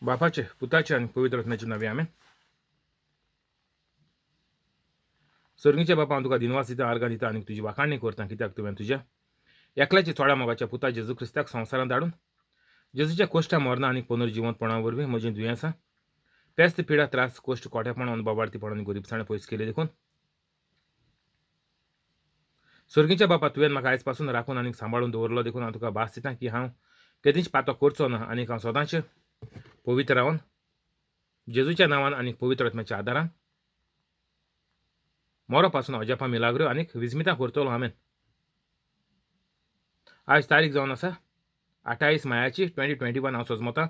बापाचे पुताचे आणि पवित्र आत्म्याचे नावे आमेन. सर्गीच्या बापा तुका दिनवास दिता आर्गां दिता आनी तुजी वाखाणणी करता कित्याक तुवें तुज्या एकल्याच्या थोड्या मोगाच्या पुता जेजू क्रिस्ताक संवसारांत धाडून जेजूच्या कोश्टा मरणा आनी पुनर्जिवंतपणा वरवीं म्हजीं दुयेंसां पेस्त पिडा त्रास कोश्ट कोठेपणां बोबाडतीपणां आनी गरीबसाण पयस केले देखून सर्गीच्या बापा तुवें म्हाका आयज पासून राखून आनी सांबाळून दवरलो देखून हांव तुका भास दितां की हांव केदींच पातो करचो ना आनी हांव सदांच पवित्र रावन जेजूच्या नांवान आनी पवित्र आत्म्याच्या आदारान मोरो पासून अजापा मिलाग्रो आनी विजमितां करतलो आमेन. आज तारीख जावन आसा 28 मायाची 2021. हांव सोजमोतां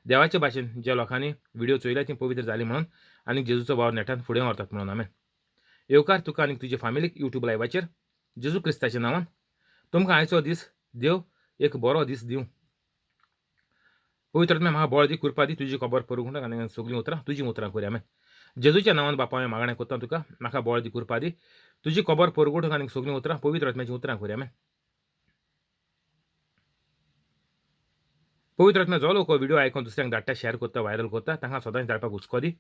देवाचे भाशेन ज्या लोकांनी व्हिडिओ चोयल्या ती पवित्र जाली म्हणून आनी जेजूचो वावर नेटान फुडें व्हरतात म्हणून आमेन. येवकार तुका आनी तुजे फॅमिलीक यूट्यूब लायव्हाचेर जेजू क्रिस्ताच्या नांवान तुमकां आयचो दीस देव एक बरो दीस दिवं. पवित्र आत्म्या म्हाका बळ दी कृपा दी तुजी खबर परूंक आनी सगळीं उतरां तुजी उतरां करूया आमेन. जेजूच्या नांवान बापा हांवें मागणें कोत्ता तुका म्हाका बळ दी कृपा दी तुजी खबर परगोठ आनी सगळीं उतरां पवित्र आत्म्याची उतरां करूया आमेन. पवित्र आत्म्या जो लोक व्हिडिओ आयकून दुसऱ्यांक धाडटा शेअर करता व्हायरल करता तांकां सदांच धाडपाक हुस्को दी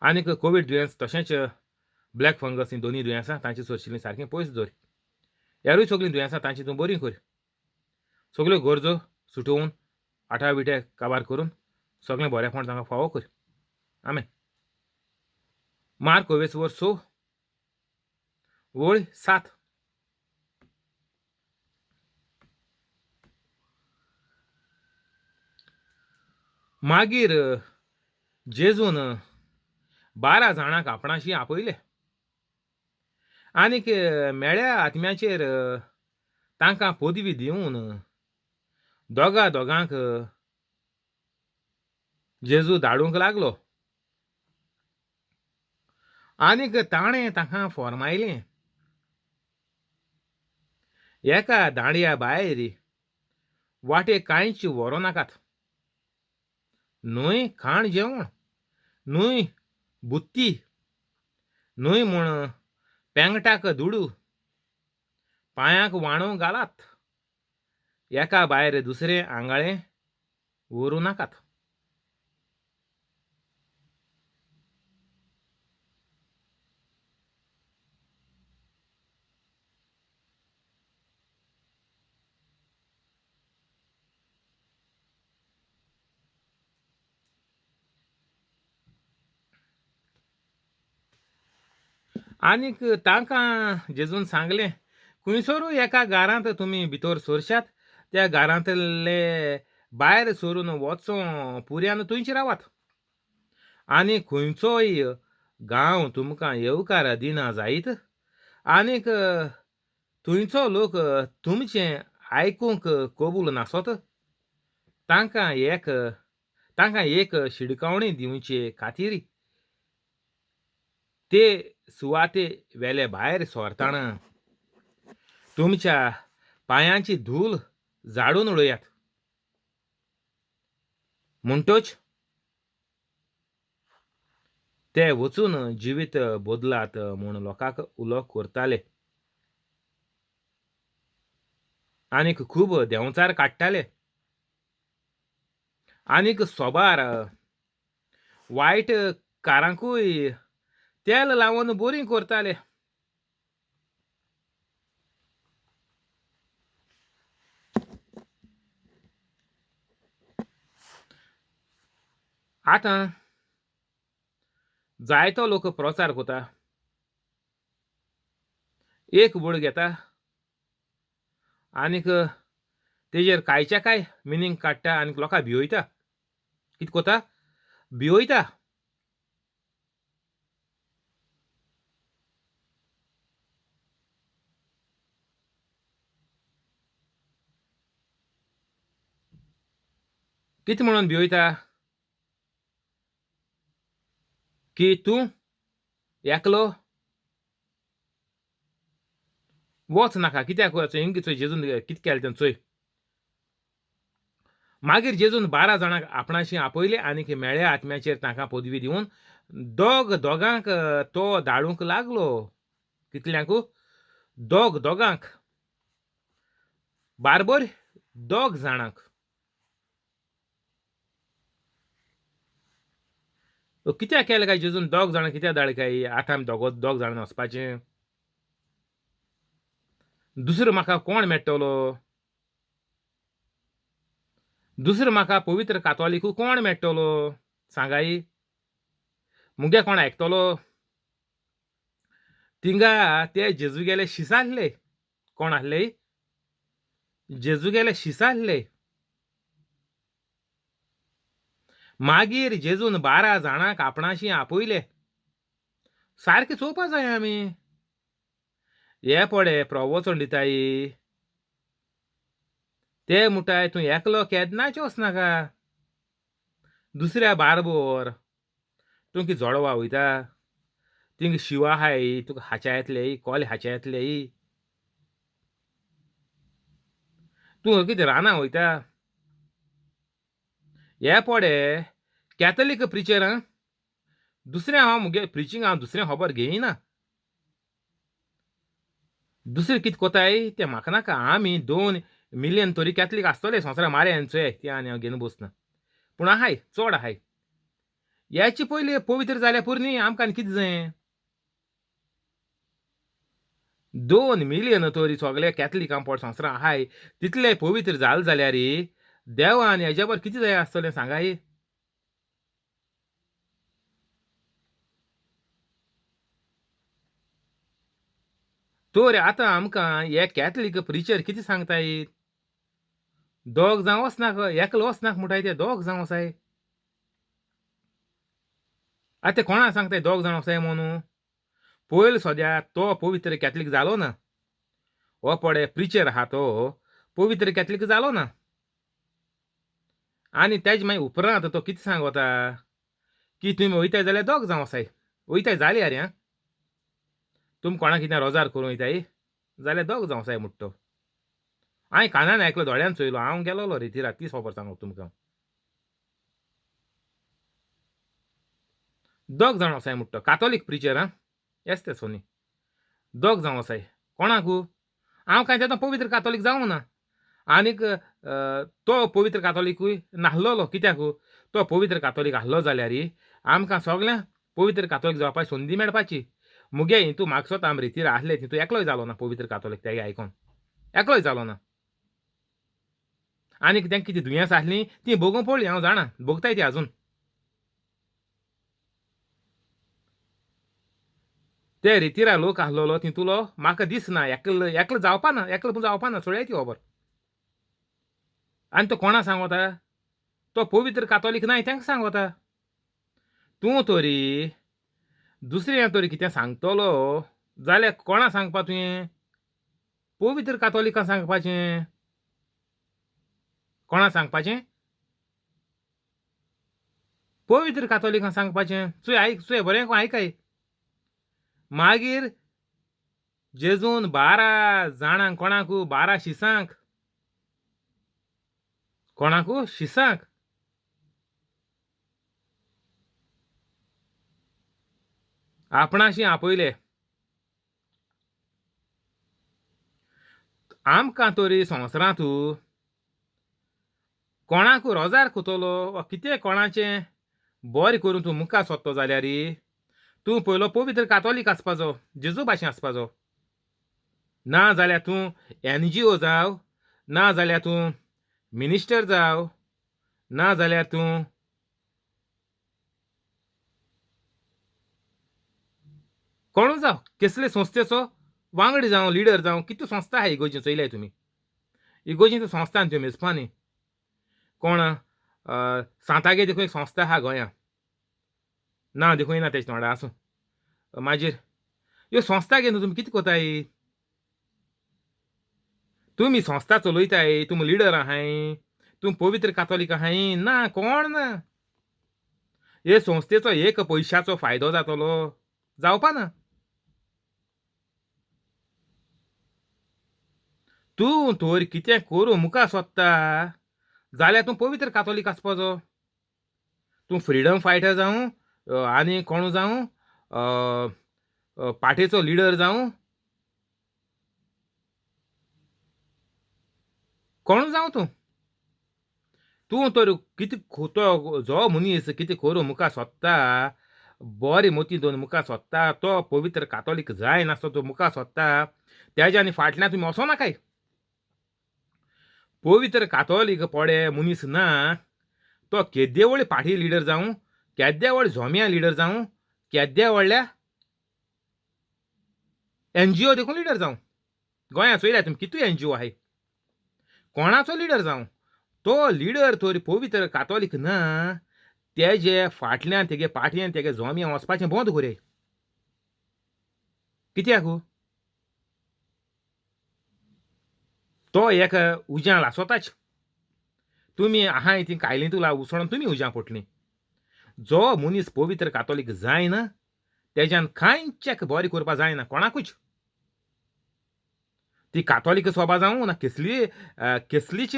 आनीक कोवीड दुयेंस तशेंच ब्लॅक फंगस ही दोनी दुयेंसां तांची सोरशिल्लीं सारकीं पयस दवर. ह्यारूय सगळीं दुयेंसां तांची तूं बरी कर. सगळ्यो गरजो सुटोवन आठाविटे काबार करून सगळें बरेपण तांकां फावो कर आमेन. मार्क 20:6 वळ 7. मागीर जेजून 12 जाणांक आपणाशी आपयले आनीक मेळ्या आत्म्याचेर तांकां पदवी दिवन दोगांक जेजू धाडूंक लागलो आनीक ताणें तांकां फॉर्मायलें एका दांडया भायर वाटेक कांयच व्हरो नाकात. न्हय खाण जेवण, न्हय बुत्ती, न्हय म्हूण पेंगटाक दुडू, पांयांक वाणो घालात, एका भायर दुसरें आंगाळें व्हरूं नाकात. आनीक तांकां जेजून सांगलें खंयसरूय एका घरांत तुमी भितर सरशात त्या घरांतले भायर सरून वचों पुर्यान थंयच रावात. आनी खंयचोय गांव तुमकां येवकार दिना जायत आनीक थंयचो लोक तुमचें आयकूंक कबूल नासत तांकां एक शिडकावणी दिवचे खातीर ते सुवाते वेले भायर सोरताना तुमच्या पांयांची धूल झाडून उडयात. म्हणटच ते वचून जिवीत बदलात म्हूण लोकांक उलो करताले आनीक खूब देंवचार काडटाले आनीक सोबार वायट कारांकूय तेल लावन बरीं करताले. आतां जायतो लोक प्रचार करता एक वड घेता आनीक तेजेर कांयच्या कांय मिनींग काडटा आनीक लोकां भियोयता. कितें कोता भियोयता. कितें म्हणून भियोयता की तूं एकलो वच नाका कित्याक हिंग चोय जेजून कितें केलें तें चोय. मागीर जेजून 12 जाणांक आपणाशी आपयले आनीक मेळ्या आत्म्याचेर तांकां पदवी दिवन दोगांक तो धाडूंक लागलो. कितल्यांक दोगांक बारबर 2 जाणांक. कित्याक केलें काय जेजून दोग जाणां कित्याक धाडले काय आतां आमी दोग जाणां वचपाचें? दुसरो म्हाका कोण मेळटलो? दुसरो म्हाका पवित्र कातोलीकू कोण मेळटलो? सांगाय. मुगे कोण आयकतलो? थिंगा ते जेजूगेले शिस आसले. कोण आसले? जेजूगेले शिस आसले. मागीर जेजून 12 जाणांक आपणाशी आपयले. सारकें चोवपा जाय आमी. हे पळय प्रवचन दिताय. ते म्हणटाय तूं एकलो केन्नाच वचनाका. दुसऱ्या बारबोर. तूं कितें जोडवा वयता. थिंग शिवा आहाय तुका हाच्या येतले, कोले हाच्या येतले. तूं कितें रानां वयता. हे पळय कॅथलीक प्रिचर दुसरें हांव मुगे प्रिचींग हांव दुसरें खबर घेयना. दुसरें कितें कोताय तें म्हाका नाका. आमी 2 मिलियन तरी कॅथलीक आसतले संवसारा मारे चोय ते आनी हांव घेवन बसना. पूण आहाय चड आहाय. हेचे पयलीं पवित्र जाल्या पुरनी आमकां कितें जाय? 2 मिलियन तरी सगळे कॅथलीक आमपण संवसारांत आहाय. तितले पवित्र जाले जाल्यार देवान हेज्या बर कितें जाय आसतलें सांगाय? तर आतां आमकां हे कॅथलीक प्रिचर कितें सांगताय? दोग जावं वचनाक, एकलो वचनाक म्हणटाय ते दोग जावं वसाय. आतां ते कोणा सांगताय दोग जाण वसाय म्हणून? पयलो सद्या तो पवित्र कॅथलीक जालो ना. हो पळय प्रिचर आहा तो पवित्र कॅथलीक जालो ना. आनी तेजे मागीर उपरांत तो कितें सांगता की तुमी वयताय जाल्यार दोग जावं वसाय. वयताय जाल्यार आं. तुमी कोणाक कितें रोजार करूं वयताय जाल्यार दोग जावं वसाय म्हणटा तो. हांवें कानान आयकलो दोळ्यान चोयलो. हांव गेलोलो रितीराक ती खबर सांगूंक तुमकां. दोग जाण वसाय म्हणटा तो. कातोलीक प्रिचर येस ते सोनी. दोग जावं वसाय. कोणाकू? हांव कांय तेदो पवित्र कातोलीक जावंक ना. आनीक तो पवित्र कातोलीकूय नाहलोलो. कित्याक? तो पवित्र कातोलीक आसलो जाल्यार आमकां सगल्यांक पवित्र कातोलीक जावपाची संदी मेळपाची. मुगे हितू म्हाका स्वता आमी रितीर आसले तितू एकलोय जालो ना पवित्र कातोलीक तेगे आयकोन. एकलोय जालो ना. आनीक तेंक कितें दुयेंस आसलीं तीं भोगूं पडलीं हांव जाणा. भोगताय तीं आजून. ते रितीरा लोक आसलोलो तितूलो म्हाका दिसना एकलो जावपा ना. एकलो जावपा ना. सोडयाय ती खबर. आनी तो कोणा सांगता? तो पवित्र कातोलीक नाय तेंका सांगता. तूं तरी दुसऱ्या तरी कितें सांगतलो जाल्यार कोणा सांगपा तुवें? पवित्र कातोलिकां सांगपाचें. कोणा सांगपाचें? पवित्र कातोलिकां सांगपाचें. चुय आयक चुय बरें आयकय. मागीर जेजून 12 जाणांक कोणाकू 12 शिसांक कोणाकू शिसांक आपणाशी आपयले. आमकां तरी संवसारांतू कोणाकू रोजार कोतलो वा कितें कोणाचें बरें करून तूं मुखार सोदतो जाल्यार तूं पयलो पवित्र कातोलीक आसपाचो. जेजू भाशेन आसपाचो. ना जाल्यार तूं NGO जाव. ना जाल्यार तूं मिनिस्टर जाव. ना जाल्यार तूं कोणू जाव. कसले संस्थेचो वांगडी जावं लिडर जावं. कितें संस्था आहा इगोर्जीन चयल्याय तुमी. इगोर्जीन संस्थान त्यो मेजपा न्ही. कोण सांतागे देखून एक संस्था आहा गोंयां. नांव देखून येना तेजे तोंडार आसूं. मागीर ह्यो संस्था घेवन तुमी कितें कोताय? तुमी संस्था चलयताय. तुमी लिडर आहाय. तुमी पवित्र कातोलीक आहाय. ना कोण ना. हे संस्थेचो एक पयशाचो फायदो जातलो जावपा ना. तूं तर कितें करूं मुखार सोदता जाल्यार तूं पवित्र कातोलीक आसपाचो. तूं फ्रिडम फायटर जावं आनी कोण जावं पार्टेचो लिडर जावं कोण जावं तूं. तूं तर कितें तो जो मनीस कितें करून मुखार सोदता, बरें मोती दोन मुखार सोदता, तो पवित्र कातोलीक जाय नासतो तो मुखार सोदता, तेज्या आनी फाटल्यान तुमी वचोनाकाय. पवित्र कातोलीक पडे मनीस ना, तो केद्दे व्हडले पार्टी लिडर जावं, केद्दे व्हडले झोम्या लिडर जावं, केद्दे व्हडल्या NGO देखून लिडर जावं. गोंयांत चोयल्या तुमी कितूय NGO आहाय. कोणाचो लिडर जावं, तो लिडर तर पवित्र कातोलीक ना, तेजे फाटल्यान तेगे पाटयेन तेगे झोम्यां वचपाचें बंद कोराय. कित्याक? तो एक उज्यां लासोताच. तुमी आहाय ती कायलीं तुला उसळोन तुमी उज्यां पडटलीं. जो मनीस पवित्र कातोलीक जायना, तेज्यान कांयचेक बरें करपा जायना कोणाकूच. ती कातोलीक सभा जावं ना कसलीच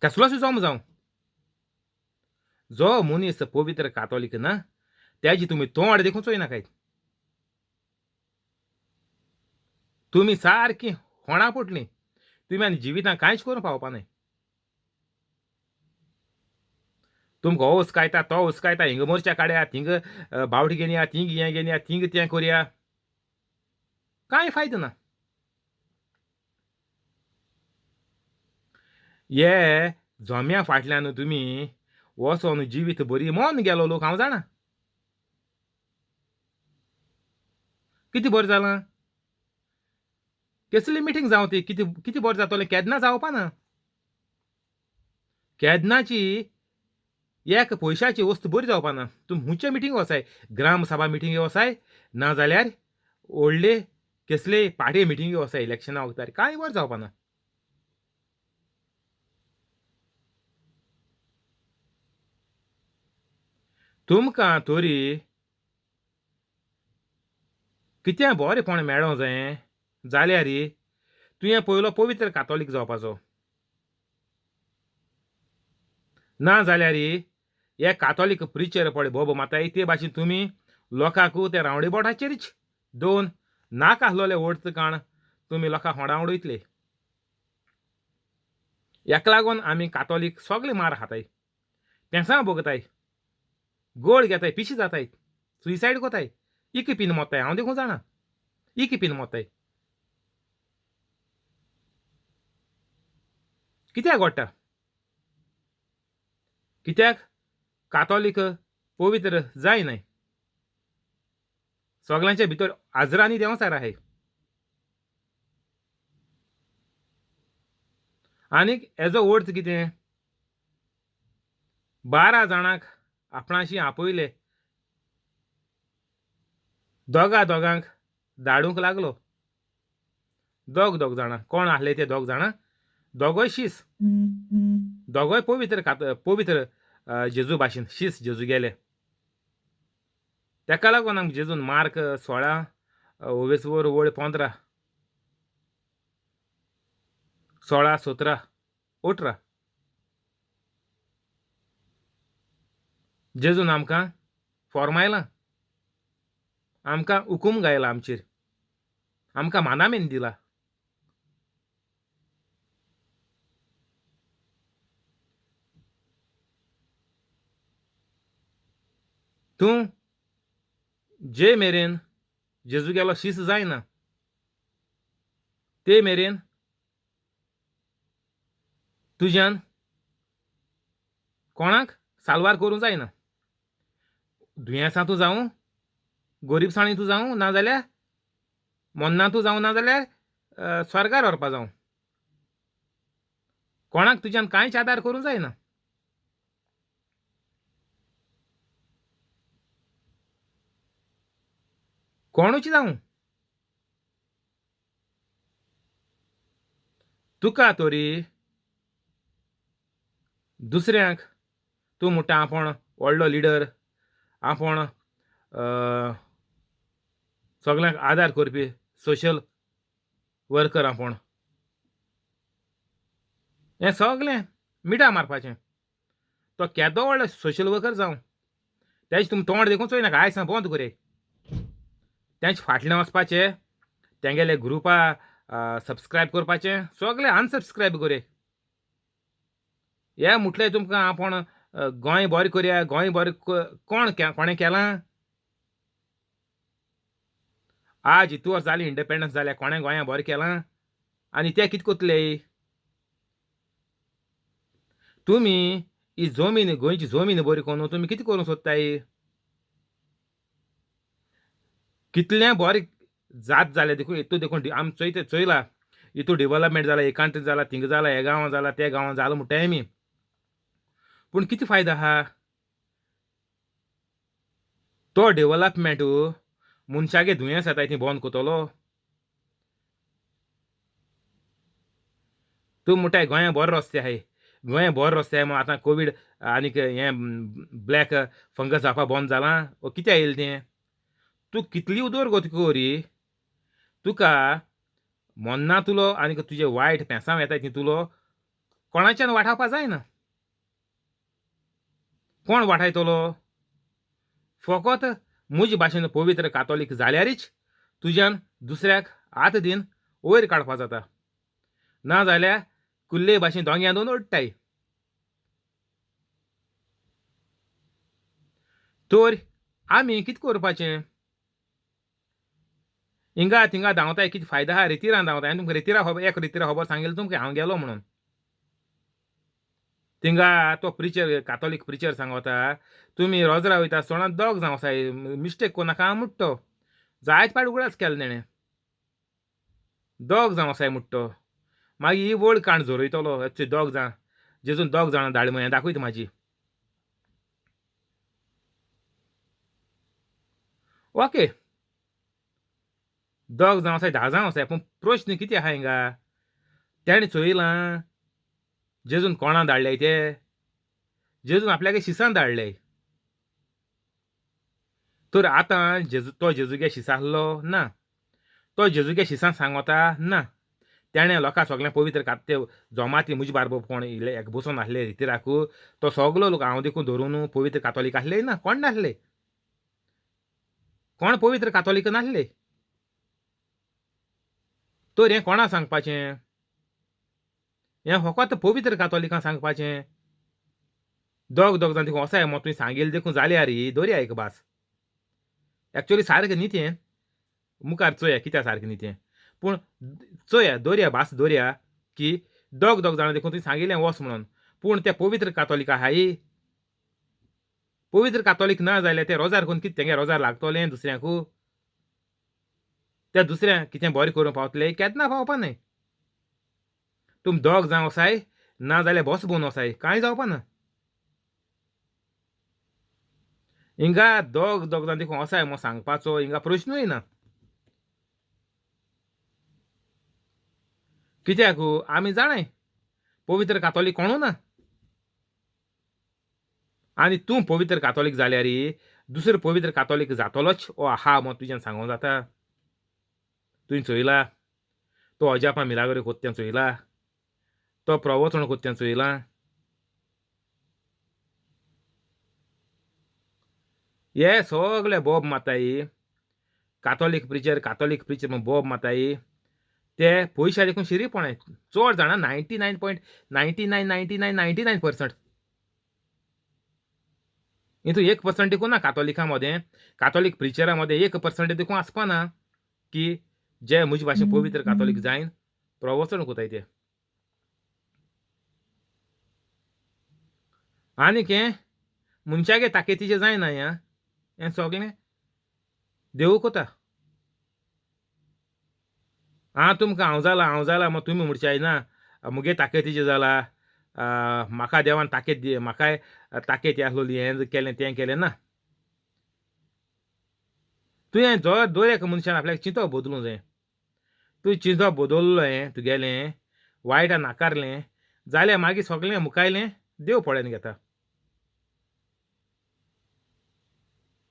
कसलोच जॉम जावं. जो मनीस पवित्र कातोलीक ना, तेजी तुमी तोंड देखून चोयनाकाय. तुमी सारकीं होणां पडटलीं. तुमी आनी जिवितांत कांयच करूंक पावपा नाय. तुमकां हो हुस्कायता, तो हुस्कायता, हिंग मोर्चा काडया, थिंग बावटी घेवन या, थिंग हें घेवन या, थिंग तें करया. कांय फायदो ना. हे झोम्या फाटल्यान तुमी वचोन जिवीत बरी मोन गेलो लोक हांव जाणा. कितें बरें जालां? कसली मिटींग जावं ती कितें बरें जातलें केन्ना जावपा ना. केन्नाची एक पयशाची वस्त बरी जावपा ना. तुमी हुंचे मिटींग वचाय, ग्राम सभा मिटींगे वचाय, नाजाल्यार व्हडले कसले पार्टी मिटींगे वचाय इलेक्शना वखदार कांय बरें जावपा ना. तुमकां तोरी कितें बरेंपण मेळों जायें जाल्यार तुवें पयलो पवित्र कातोलीक जावपाचो. ना जाल्यार हे कातोलीक प्रिचर पळय बोब माताय ते भाशेन तुमी लोकांक ते रावंडी बोटाचेरच दोन नाका आसलोले वर्त काण तुमी लोकांक होंडां उडयतले. हेका लागून आमी कातोलीक सोगले मार खाताय, पेंसां भोगताय, गोळ घेताय, पिशी जाताय, सुयसायड कोताय, इक पिन मोत्ताय. हांव देखून जाणा, इक पिन मोत्ताय. कित्याक घडटा? कित्याक? कातोलीक पवित्र जायनाय. सगल्यांचे भितर आजर आनी देंवचार आहाय. आनीक हेजो अर्थ कितें? 12 जाणांक आपणाशी आपयले, दोगांक धाडूंक लागलो. दोग जाणां कोण आसले ते दोग जाणां? दोगोय शीस, दोगोय पवित्र जेजू भाशेन शीस जेजू गेले. तेका लागून आमकां जेजून मार्क 16 ओवेसवर वळ 15 16, 17, 18 जेजून आमकां फॉर्मायलां, आमकां हुकूम घायला आमचेर, आमकां मानामेन दिला. तूं जे मेरेन जेजू गेलो शीस जायना, ते मेरेन तुज्यान कोणाक साल्वार करूं जायना. दुयेंसां तूं जावं, गरीबसाणी तूं जावं, नाजाल्यार मोन्ना तूं जावं, नाजाल्यार स्वर्गार व्हरपा जावं. कोणाक तुज्यान कांयच आदार करूं जायना. कोणूच जावं. तुका तोरी दुसऱ्यांक तूं म्हणटा आपूण व्हडलो लिडर, आपूण सगल्यांक आदार करपी सोशल वर्कर आपूण. हें सगलें मिठा मारपाचें. तो केदो व्हडलो सोशल वर्कर जावं, तेजें तुमी तोंड देखून चोयनाका. आयज सावन बंद कराय. तेंचे फाटल्यान वचपाचें, तेंगेले ग्रुपा सबस्क्रायब करपाचें, सगलें अनसबस्क्रायब कराय. हे म्हटलें तुमकां आपण गोंय बरें करया, गोंय बरें कोणें केलां? आज इतू वर्स जालीं इंडिपेंडन्स जाल्या, कोणें गोंया बरें केलां? आनी ते कितें कोतले? तुमी ही जमीन, गोंयची जमीन बरी करून तुमी कितें करूंक सोदताय? कितलें बरें जात जालें देखून हितू देखून आमी चोयलां. हितू डेव्हलपमेंट जालां, हे कंट्री जालां, थिंग जालां, हे गांवां जालां, ते गांवां जालां म्हणटाय आमी. पूण कितें फायदो आहा? तो डेव्हलपमेंट मनशागे दुयेंस येताय ती बंद कोतलो. तूं म्हणटाय गोंया बरे रस्ते आहाय. गोंया बरे रस्ते आहाय म्हूण आतां कोवीड आनीक हें ब्लॅक फंगस जावपा बंद जालां? वो कित्या येयलें तें? तूं कितली उदोर कोरी, तुका मोन्ना तुलो आनीक तुजे वायट पेंसाव येताय ती तुलो कोणाच्यान वाटावपा जायना. कोण वाटायतलो? फकत म्हजे भाशेन पवित्र कातोलीक जाल्यारच तुज्यान दुसऱ्याक हात दीन वयर काडपा जाता. नाजाल्यार कुल्ले भाशेन दोंग्या दोन ओडटाय. तर आमी कितें करपाचें? हिंगा थिंगा धांवताय कितें फायदो आहा? रितीरान धांवताय. आनी तुमकां एक रितीरा खबर सांगलेली तुमकां हांव गेलो म्हणून. थिंगा तो प्रिचर कातोलीक प्रिचर सांगता, तुमी रोजरा वयता आसतना दोग जावं जाय, मिस्टेक कोन्नाका म्हणटा तो. जायत पाट उगडास केलो तेणें. दोग जावं जाय म्हणटा तो. मागीर ही व्हड काण जोरयतलो दोग जाण. जेजून दोग जाणां धाड म्हण हें दाखयता म्हाजी. ओके. दोग जावं जाय, 10 जावं जाय. पूण प्रश्न कितें आहा हिंगा? तेणें चोयलां जेजून कोणा धाडल्याय ते? जेजून आपल्यागे शिसान धाडल्याय. तर आतां तो जेजूगे शिसा आसलो? ना. तो जेजूगे शिसान सांगता? ना. तेणें लोकां सगळ्यांक पवित्र ते जोमाती म्हजे बारबर कोण हेक बसून आसले रितीराकू, तो सगलो लोक हांव देखून धरून पवित्र कातोलीक आसले ना, कोण नासले. कोण पवित्र कातोलीक नासले. तर हें कोणा सांगपाचें? हें फकत पवित्र कातोलिकां सांगपाचें. दोग जाण देखून वोसाय मो तुवें सांगलें देखून जाल्यार दोरया एक भास. एक्चुअली सारकें न्ही तें. मुखार चोया कित्याक सारकें न्ही तें. पूण चोया दोरया भास दोरया की दोग जाणां देखून तुवें सांगिल्लें वच म्हणून. पूण ते पवित्र कातोलीक आहाय? पवित्र कातोलीक ना जाल्यार ते रोजार करून कितें तेंगे रोजार लागतलें दुसऱ्याकू? त्या दुसऱ्यांक कितें बरें करूंक पावतले? केन्ना पावपा न्हय. तुमी दोग जावं वोसाय, ना जाल्यार बस भोंवन वोसाय. कांय जावपा ना. हिंगा दोग जाण देखून वोसाय म्हूण सांगपाचो हिंगा प्रश्नूय ना. कित्याक आमी जाणाय पवित्र कातोलीक कोणू ना. आनी तूं पवित्र कातोलीक जाल्यार दुसरो पवित्र कातोलीक जातलोच वो आहा म्हूण तुज्यान सांगूं जाता. तुवें चोयलां. तो अजापा मिलाग्रो कोत्ता तें चोयलां. तो प्रवचन कोत्ता तें चोयलां. हे सगळे बोब माताय कातोलीक प्रिचर म्हूण बोब माताय ते पयशा देखून शिरीपणाय. चड जाणां 99.999999% हितून 1% देखून ना कातोलिकां मदें, कातोलीक प्रिचरां मदें 1% देखून आसपा ना की जे म्हजे भाशेन पवित्र कातोलीक जायन प्रवचन कोताय ते. आनीक हें मनशागे ताकतीचें जायना हें. हें सगळें देव कोता. हांव जालां म्हूण तुमी म्हणच्याय ना मुगे ताकतीचें जालां. म्हाका देवान ताकत म्हाकाय ताकत हे आसलोली हें केलें तें केलें ना. तुवें दर एका मनशान आपल्याक चिंतप बदलूंक जाय. तुवें चिंतप बदललें तुगेलें, वायटा नाकारलें जाल्यार मागीर सगळें मुखायलें देव पळोवन घेता.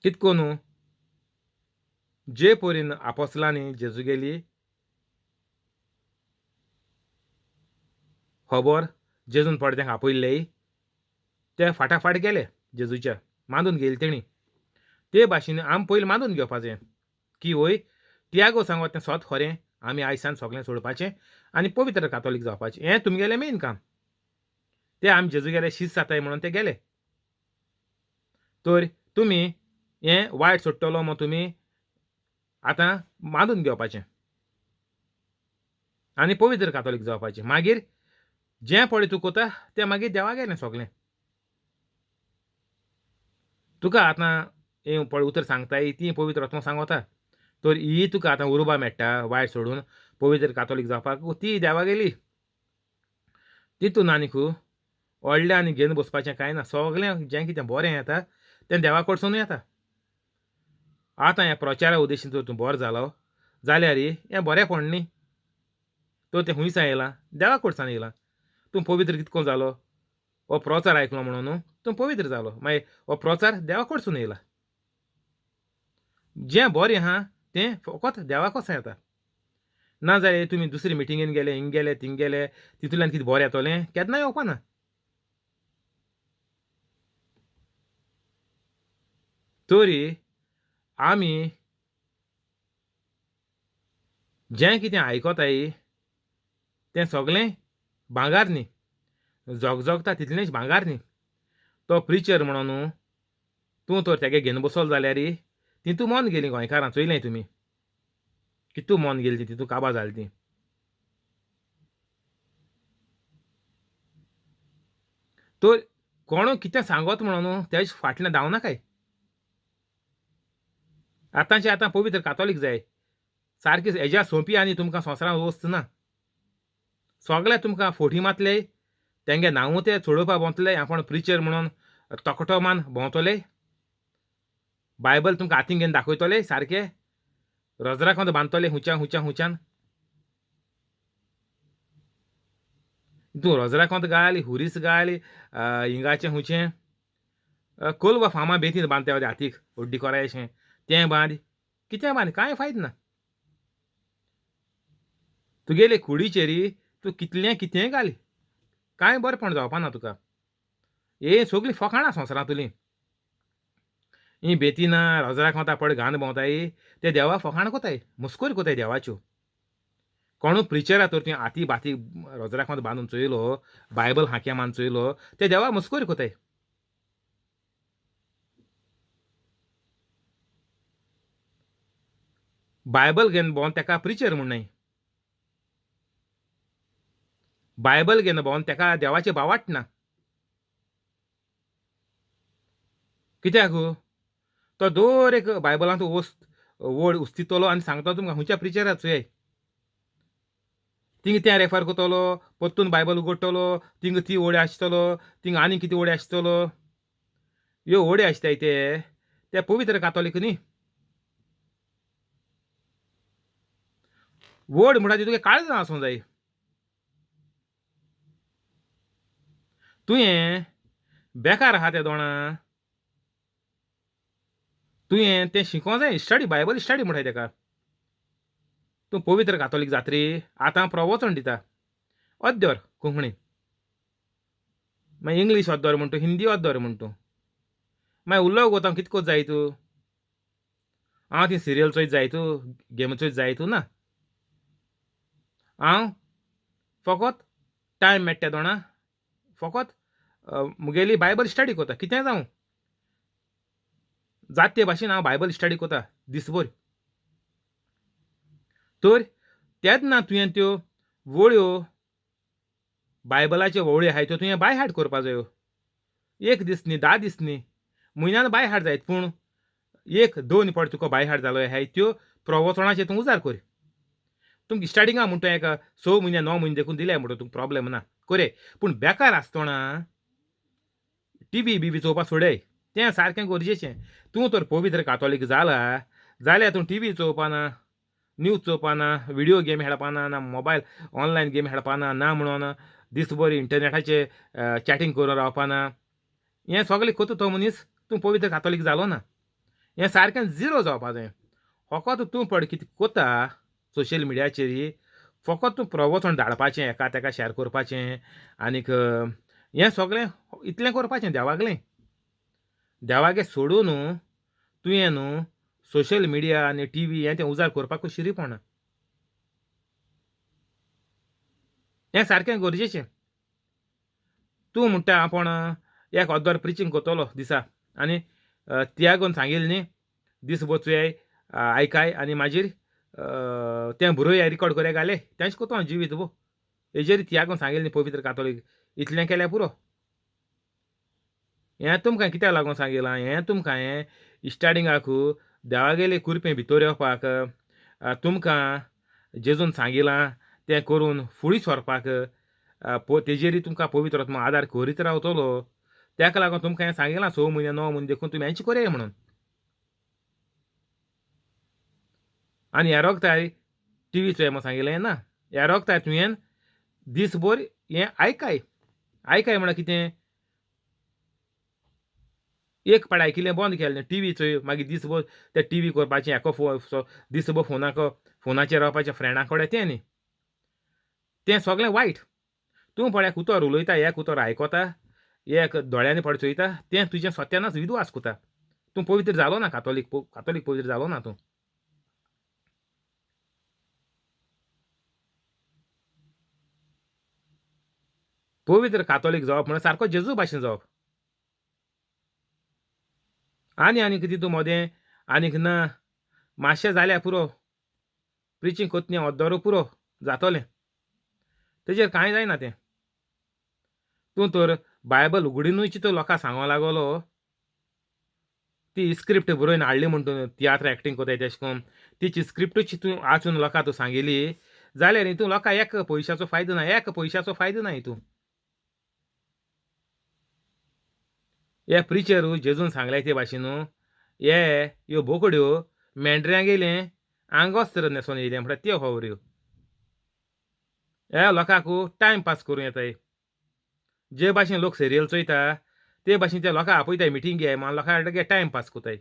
कितको न्हू जे परेन आपोस्तलांनी जेजूगेली खबर जेजून पडत्यांक आपयल्ले ते फाटाफाट गेले जेजूच्या. मानून गेले तेणी. ते भाशेन आमी पयलीं मानून घेवपा जाय की वय तियागो सांगता तें सोत खरें. आमी आयज सान सगळें सोडपाचें आनी पवित्र कातोलीक जावपाचें. हें तुमगेलें मेन काम. ते आमी जेजू गेले शीस जाताय म्हणून ते गेले. तर तुमी हें वायट सोडटलो मग तुमी आतां मानून घेवपाचें आनी पवित्र कातोलीक जावपाचें. मागीर जें पळय तूं कोता तें मागीर देवा गेलें सगलें. तुका आतां हें पळय उतर सांगताय ती पवित्र आत्मा सांगता. तर ही तुका आतां उर्बा मेळटा वायट सोडून पवित्र कातोलीक जावपाक ती देवा गेली. तितून आनीक व्हडलें आनी घेवन बसपाचें कांय ना. सगलें जें कितें बरें येता तें देवा कडसून येता. आतां ह्या प्रचारा उद्देशीन जर तूं बरो जालो जाल्यार हें बरेंपण न्ही. तर तें हुंयसान येयलां, देवा कडच्यान येयलां. तूं पवित्र कितको जालो? हो प्रचार आयकलो म्हणून तूं पवित्र जालो. मागीर हो प्रचार देवा कडसून येयला. जें बरें आहा तें फकत देवा कडसून येता. नाजाल्यार तुमी दुसरे मिटिंगेन गेले, हिंग गेले, थिंग गेले, तितूंतल्यान कितें बरें येतोलें? केन्ना येवपाना. तरी आमी जें कितें आयकोताय तें सगलें भांगार न्ही. जगजगता तितलेंच भांगार न्ही. तो प्रिचर म्हणून तूं तर तेगे घेवन बसलो जाल्यार तितू मोन गेलीं गोंयकारां चोयलें तुमी. कितू मोन गेलीं तीं तितू काबार जालीं तीं. तर कोणूय कितें सांगोत म्हणून तेज फाटल्यान धांव नाकाय. आतांचे आतां पवित्र कातोलीक जाय. सारकें हेज्या सोंपी आनी तुमकां संवसारान वस्त ना. सगळे तुमकां फोटी मारतले, तेंगे नांवू ते चडोवपा भोंवतले आपूण प्रिचर म्हणून तोकटो मान भोंवतले. बायबल तुमकां हातीन घेवन दाखयतले सारकें. रजराकोंत बांदतले हुंच्यान. तूं रजराकोंत घाल, हुरीस घाल, हिंगाचें हुंचें कोलवा फार्मा बेतीन बांदता ते हातीक हड्डी कोरायशें तें बांद. कितें बांद कांय फायद ना. तुगेले कुडीचेर तूं कितलें कितेंय घाल, कांय बरेंपण जावपाना तुका. हे सगलीं फकाणां संवसारांतलीं. ही बेतीनां रजराकोंता पळय घालन भोंवताय ते देवा फकाण कोताय, मस्कोरी कोताय देवाच्यो. कोणूय प्रिचरा तर तुवें हाती बाती रजराकोंत बांदून चोयलो, बायबल हांक्या मारून चोयलो ते देवा मस्कोरी कोताय. बायबल घेवन भोंवन तेका प्रिचर म्हणनाय. बायबल घेवन भोंवन तेका देवाचें भावार्थ ना. कित्याक? तो दर एक बायबलांत वड उस्तितलो आनी सांगतलो तुमकां हुंयच्या प्रिचराक चोयय. थिंग तें रेफर कोतलो, परतून बायबल उगडटलो, थिंग ती वड आसतलो, थिंग आनी कितें वड आसतलो. ह्यो वडी आसताय ते पवित्र कातोलीक न्ही. वड म्हणटा ती तुगे काळजां आसूं जाय. तुवें बेकार आहा त्या दोणां तुवें तें शिको जाय. स्टडी बायबल स्टडी म्हणटाय तेका. तूं पवित्र कातोलीक जातरी आतां प्रवचन दिता. अद्दर कोंकणीन. मागीर इंग्लीश अद्दर म्हण तूं, हिंदी अद्दर म्हण तूं. मागीर उरलो वगत हांव कितें कोत्त जाय तूं? हांव ती सिरियल चोयत जायत, गेम चोयत जायत ना. हांव फकत टायम मेळटा त्या दोणां फकत मुगेली बायबल स्टडी कोत्ता. कितेंय जावं. जात ते भाशेन हांव बायबल स्टडी कोत्ता दिसभर. तर तेन्ना तुवें त्यो वळ्यो बायबलाच्यो वळ्यो आहाय त्यो तुवें बाय हार्ट करपा जायो. 1 दीस न्ही, 10 दीस न्ही, म्हयन्यान बाय हार्ट जायत. पूण 1-2 फावट तुका बाय हार्ट जालो आहाय त्यो प्रवचनाचेर तूं उजार कर. तुमकां स्टार्टिंगा म्हण तूं 6 म्हयने 9 म्हयने देखून दिल्याय म्हणटा तुका प्रॉब्लेम ना. कोरे. पूण बेकार आसतना टीव्ही चोवपा सोडय. तें सारकें गरजेचें. तूं तर पवित्र कातोलीक जाला जाल्यार तूं टीव्ही चोवपाना, न्यूज चोवपाना, व्हिडिओ गेम खेळपाना, ना मोबायल ऑनलायन गेम खेळपाना, ना म्हणून दिसभर इंटरनेटाचेर चॅटींग करून रावपाना. हें सगलें कोत्ता तो मनीस तूं पवित्र कातोलीक जालो ना. हें सारकें झिरो जावपा जाय. फकत तूं पळय कितें कोत्ता सोशल मिडियाचेर फकत तूं प्रवचन धाडपाचें, एका तेका शेअर करपाचें आनीक हें सगलें इतलें करपाचें देवागेलें. देवागे सोडून तुवें न्हू सोशल मिडिया आनी टीव्ही हें तें उजार करपाक शिरी पडना. हें सारकें गरजेचें. तूं म्हणटा आपण एक अर्दवर प्रिचींग कोत्तलो दिसा आनी तियागोन सांगिल्लें न्ही दीसभर तुवें आयकाय आनी मागीर तें बरोवया रिकॉर्ड कोरया घाले तेंच कोतो हांव जिवीतभर हेजेर तियागोन सांगिल्लें न्ही पवित्र कातोलीक इतलें केल्यार पुरो. हें तुमकां कित्याक लागून सांगिलां हें तुमकां हें स्टार्टिंगाक देवागेले कुरपें भितर येवपाक तुमकां जेजून सांगिलां तें करून फुडें सरपाक तेजेरूय तुमकां पवित्र आत्मा आदार करीत रावतलो. तेका लागून तुमकां हें सांगिलां 6 म्हयने 9 म्हयने देखून तुमी हेंच कोरया म्हणून. आनी ह्या रोगताय टीव्ही चोय म्हूण सांगिल्लें ना. ह्या रोगताय तुवें दीसभर हें आयकाय. आयकाय म्हळ्यार कितें एक पाड आयकिल्लें बंद केलें टीव्ही चोय मागीर दीसभर ते टीव्ही करपाचें हेको दीसभर फोनाचेर रावपाचें फ्रेंडा कडेन तें न्ही. तें सगळें वायट. तूं पळय उतर उलयता एक उतर आयकोता एक दोळ्यांनी पड चोयता तें तुजें सत्यानाच विद्वास कोता. तूं पवित्र जालो ना कातोलीक पवित्र जालो ना तूं. पवित्र कातोलीक जावप म्हळ्यार सारको जेजू भाशेन जावप. आनी कितें तूं मोदें आनीक ना मातशें जाल्यार पुरो प्रिचींग कोत्ता न्ही अर्दवर पुरो जातोलें. तेजेर कांय जायना तें. तूं तर बायबल उगडीनूय चितूं लोकांक सांगो लागलो ती स्क्रिप्ट बरोवन हाडली म्हणटून तियात्र एक्टींग कोताय तेशें कोन्न तिची स्क्रिप्टूच चितून वाचून लोकांक तूं सांगिली जाल्यार हितून लोकांक एक पयशाचो फायदो ना हितून. हे प्रिचर जेजून सांगल्या ते भाशेन ह्यो बोकड्यो मेंढऱ्यांक येयलें आंगोस्त्र न्हेसोन येयले म्हणटा त्यो होबऱ्यो. हे लोकांक टायम पास करूं येताय. जे भाशेन लोक सिरियल चोयता ते भाशेन ते लोकांक आपयताय मिटींगे म्हण लोकां टायम पास कोताय.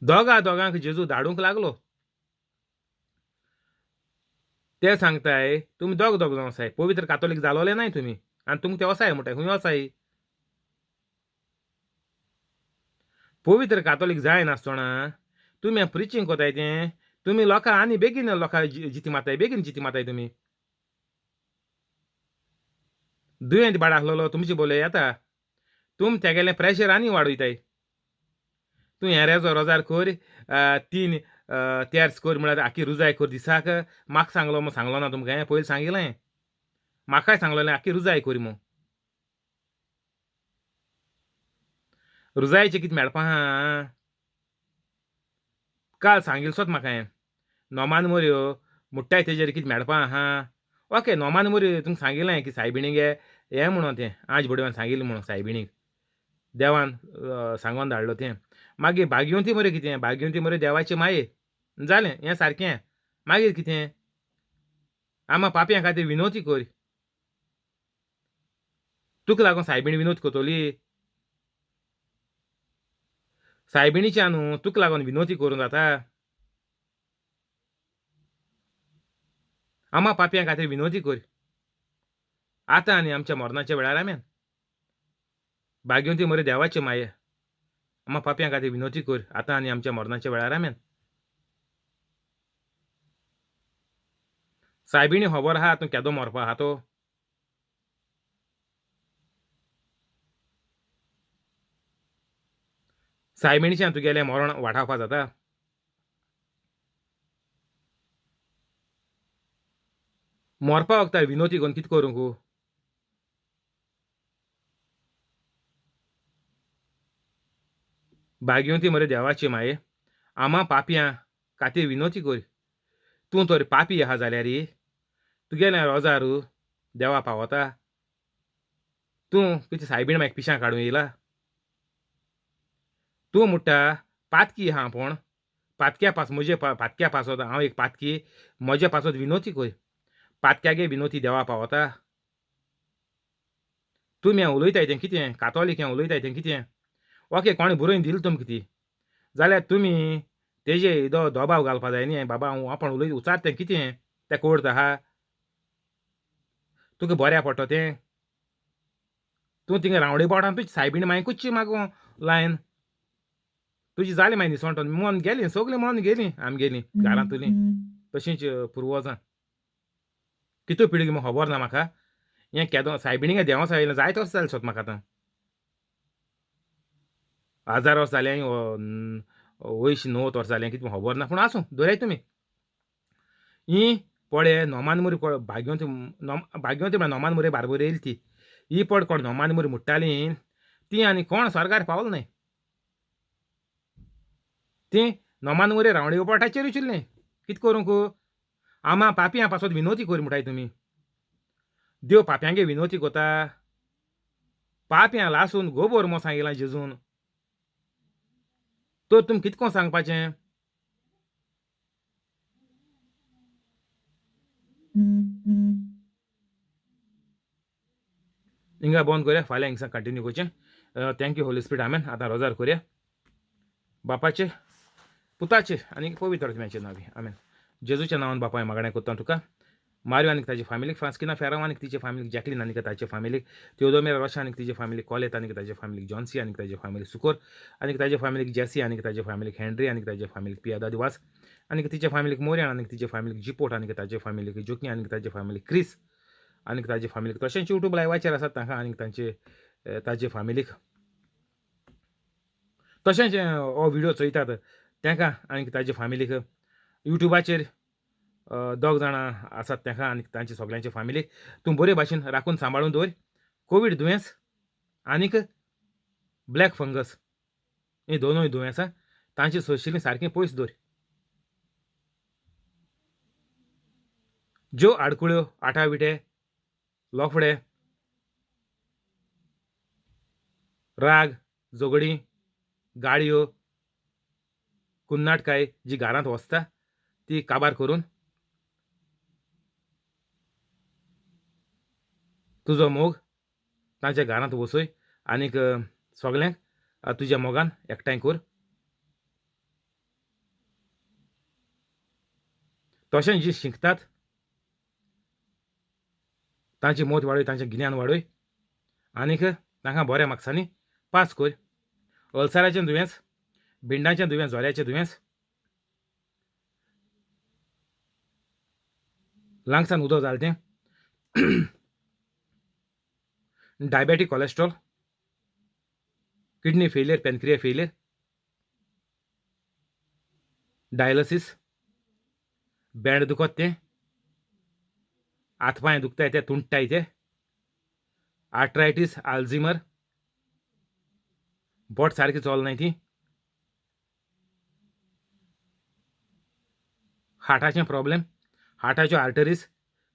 दोगांक जेजू धाडूंक लागलो. ते सांगताय तुमी दोग जावन वसाय पवित्र कातोलीक जालोले नाय तुमी आनी तुमकां ते वसाय म्हणटाय खूंय वसाय. पवित्र कातोलीक जाय नासतना तुमी प्रिचींग कोताय तें तुमी लोकां आनी बेगीन लोकां जिती माताय तुमी. दुयेंत बाड आसलोलो तुमचे बोले येता तुमी तेगेलें प्रेशर आनी वाडयताय. तूं हें रोजार कोर 3 तेर्स कोर म्हळ्यार आख्खी रुजाय कोर दिसाक म्हाका सांगलो ना तुमकां हें पयलीं सांगिल्लें. म्हाकाय सांगलोलें आख्खी रुजाय कोरी म्हूण. रुजायेचें कितें मेळपा आहा काल सांगिल्लोच म्हाका हें नोमान मोरयो म्हुट्टाय तेजेर कितें मेळपा आहा. ओके नोमान मोरयो तुमकां सांगिल्लें की सायबिणीक हें म्हणोन तें आंज बडवान सांगिल्लें म्हणून सायबिणीक देवान सांगोन धाडलो तें. मागीर भाग्यवंती मोरयो कितें भाग्यवंती मोरयो देवाचे माये जालें हें सारकें. मागीर कितें आमा पापयां खातीर विनोती कोर. तुका लागून सायबीण विनोद कोतोली. सायबिणीच्या न्हू तुका लागून विनोती करूं जाता. आमा पापयां खातीर विनोदी कोर. आतां आनी आमच्या मरणाच्या वेळार आमेन. भाग्यवंती मोरयो देवाचे माये आमा पापयां खातीर विनोदी कोर आतां आनी आमच्या मरणाच्या वेळार आमेन. सायबिणी खबर आहा तूं केदो मरपा आहा तो. सायबिणीच्यान तुगेलें मरण वाटावपा जाता. मरपा वखदार विनोदी कोन्न कितें करूंक भाग्यवंती मोरयो देवाची माये आमा पापयां खातीर विनोदी कोर. तूं तर पापी आहा जाल्यार तुगेलें रोजार देवा पावता. तूं कितें सायबीण मागीर पिश्यां काडूं येयला. तूं म्हणटा पातकी आहा आपूण पातक्या पासत हांव एक पातकी म्हज्या पासत विनोदी कोर. पातक्यागे विनोदी देवा पावता. तुमी हें उलयताय तें कितें कातोलीक हें उलयताय तें कितें. ओके कोणें बरोवन दिलें तुमकां ती जाल्यार तुमी तेजे दोबाव घालपा जाय न्ही बाबा हांव आपूण उलयता उचार तें कितें तें कोर्ट आहा. तुका बऱ्या पडटा तें. तूं थिंगा रावंडी बोवडां तुजी सायबीण मागीर कुच्ची मागो लायन. तुजी जाली मागीर निसवण मन गेलीं सगलीं मन गेलीं आमगेलीं घरांतलीं तशींच पुर्वजां कितू पिळगी म्हाका खबर ना म्हाका हें केदों सायबिणींगे देंवोस आयलें जायते वर्सां जालें सोत म्हाका आतां 1000 वर्सां जालीं आनी 80-90 वर्सां जालीं कितें खबर ना पूण आसूं दवराय तुमी ही पळे नोमानमुरी भाग्यवंती भाग्यवंती म्हळ्यार नोमानमुरे बारबर येयली ती ही पड कोण नोमानमुरी मुट्टालीं ती आनी कोण स्वर्गार पावल नाय ती नोमानमुरे रावंडे पोटाचेर विचिल्लीं कितें करूंक आमा पापयां पासत विनोती कोर म्हणटाय तुमी देव पाप्यांगे विनोती कोता पापयां लासून गोबोर मो सांगिलां जेजून तर तुमी कितें कोन्न सांगपाचें हिंगा बंद करुया फाल्यां हिंगसा कंटिन्यू करचें थँक्यू होली स्पिरीट आमेन आतां रोजार करुया बापाचे पुताचे आनी पवित्र आत्म्याचे नांवी आमेन जेजूच्या नांवान बापा हांवें मागणें कोत्ता तुका मारियो आनीक ताचे फॅमिलीक फ्रांस्किना फेरांव आनीक तिचे फॅमिलीक जॅकलीन आनीक ताचे फॅमिलीक थिओदोमेर रोशा आनीक तिचे फॅमिलीक कॉलेत आनीक ताचे फॅमिलीक जॉन्सी आनीक ताचे फॅमिलीक सुकोर आनीक ताचे फॅमिलीक जॅसी आनीक ताचे फॅमिलीक हेनरी आनीक ताचे फॅमिलीक पियादा दिवास आनीक तिचे फॅमिलीक मोरियान आनीक तिचे फॅमिलीक जिपोट आनीक ताचे फॅमिलीक जोकी आनीक ताचे फॅमिलीक क्रिस आनीक ताचे फॅमिलीक तशेंच यूट्यूब लायव्हाचेर आसात तांकां आनीक ताचे फॅमिलीक तशेंच हो व्हिडिओ चोयतात तांकां आनीक ताचे फॅमिलीक यूट्यूबाचेर 2 जाणां आसात तांकां आनीक तांचे सगळ्यांचे फॅमिलीक तूं बरे भाशेन राखून सांबाळून दवर कोवीड दुयेंस आनीक ब्लॅक फंगस ही दोनूय दुयेंसां तांची सोयशिल्लीं सारकीं पयस दवर ज्यो आडकुळ्यो आटाविटे लोफडे राग झगडीं गाळयो कुन्नाटकाय जी घरांत वसता ती काबार करून तुजो मोग तांच्या घरांत वसय आनीक सगल्यांक तुज्या मोगान एकठांय कर तशेंच जीं शिंकतात तांची मोत वाडय तांचें गिन्यान वाडय आनीक तांकां बऱ्या मार्क्सांनी पास कर अल्सराचें दुयेंस भिंडाचें दुयेंस जोऱ्याचें दुयेंस लांगसान उदक जालें तें diabetic cholesterol kidney failure pancreas failure dialysis bend दुखत तें हातपांय दुखताय ते तुंटताय ते आर्थरायटीस आल्झिमर बोट सारकी चलनाय ती हार्टाचें प्रॉब्लेम हार्टाच्यो आर्टरीज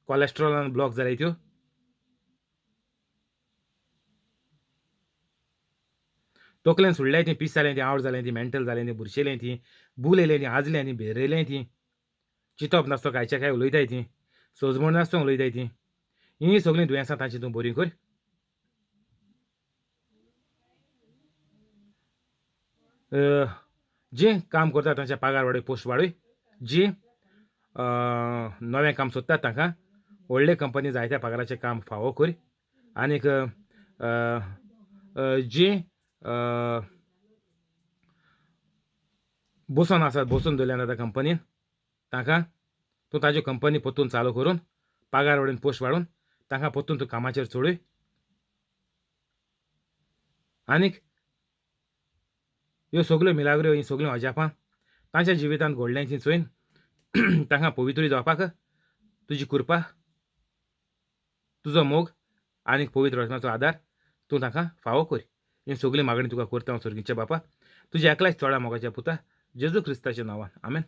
कोलेस्ट्रॉलान ब्लॉक जाल्याय त्यो तकलेन सुडल्याय ती पीस जालें ती आवट जालें ती मेंटल जालें ती बुरशेलें ती भूल येयलें ती आजलें ती भेरयलें ती चिंतप नासतो कांयच्या काय उलयताय ती सोजमण नासतो उलयताय ती ही सगळीं दुयेंसां तांची तूं बरी कर जीं काम करता तांचे पगार वाडय पोस्ट वाडय जीं नवें काम सोदतात तांकां व्हडले कंपनी जायत्या पगाराचें काम फावो कर आनीक जीं बसून आसात बसून दवरल्यात आतां कंपनीन तांकां तूं ताज्यो कंपनी परतून चालू करून पगार वाडोवन पोस्ट वाडोवन तांकां परतून तूं कामाचेर चोडय आनीक ह्यो सगल्यो मिलाग्र्यो ही सगळीं अजापां तांच्या जिवितांत घडल्यां तीं चोयन तांकां पवित्रूय जावपाक तुजी कृपा तुजो मोग आनीक पवित्र आत्म्याचो आदार तूं तांकां फावो कर ही सगळीं मागणी तुका करता हांव सर्गीच्या बापा तुज्या एकल्याच चोडा मोगाच्या पुता जेजू क्रिस्ताच्या नांवान आमेन